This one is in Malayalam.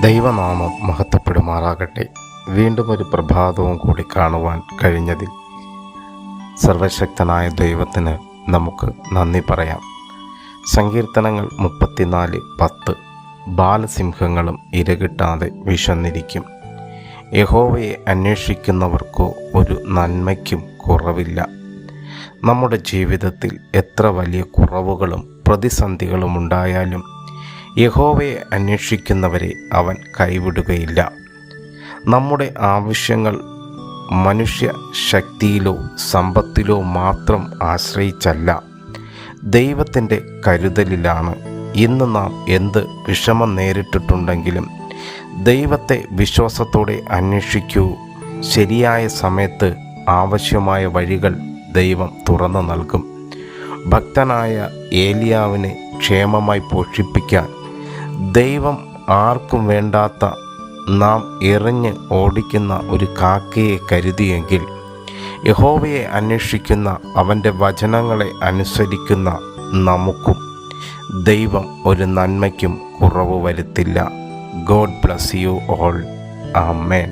ദൈവനാമം മഹത്വപ്പെടുമാറാകട്ടെ. വീണ്ടും ഒരു പ്രഭാതവും കൂടി കാണുവാൻ കഴിഞ്ഞതിൽ സർവശക്തനായ ദൈവത്തിന് നമുക്ക് നന്ദി പറയാം. സങ്കീർത്തനങ്ങൾ 34:10 ബാലസിംഹങ്ങളും ഇരകിട്ടാതെ വിശന്നിരിക്കും. യഹോവയെ അന്വേഷിക്കുന്നവർക്കോ ഒരു നന്മയ്ക്കും കുറവില്ല. നമ്മുടെ ജീവിതത്തിൽ എത്ര വലിയ കുറവുകളും പ്രതിസന്ധികളും ഉണ്ടായാലും യഹോവയെ അന്വേഷിക്കുന്നവരെ അവൻ കൈവിടുകയില്ല. നമ്മുടെ ആവശ്യങ്ങൾ മനുഷ്യ ശക്തിയിലോ സമ്പത്തിലോ മാത്രം ആശ്രയിച്ചല്ല, ദൈവത്തിൻ്റെ കരുതലിലാണ്. ഇന്ന് നാം എന്ത് വിഷമം നേരിട്ടിട്ടുണ്ടെങ്കിലും ദൈവത്തെ വിശ്വാസത്തോടെ അന്വേഷിക്കൂ. ശരിയായ സമയത്ത് ആവശ്യമായ വഴികൾ ദൈവം തുറന്നു നൽകും. ഭക്തനായ ഏലിയാവിനെ ക്ഷേമമായി പോഷിപ്പിക്കാൻ ദൈവം ആർക്കും വേണ്ടാത്ത നാം എറിഞ്ഞ് ഓടിക്കുന്ന ഒരു കാക്കയെ കരുതിയെങ്കിൽ, യഹോവയെ അന്വേഷിക്കുന്ന അവൻ്റെ വചനങ്ങളെ അനുസരിക്കുന്ന നമുക്കും ദൈവം ഒരു നന്മയ്ക്കും കുറവ് വരുത്തില്ല. God bless you all. Amen.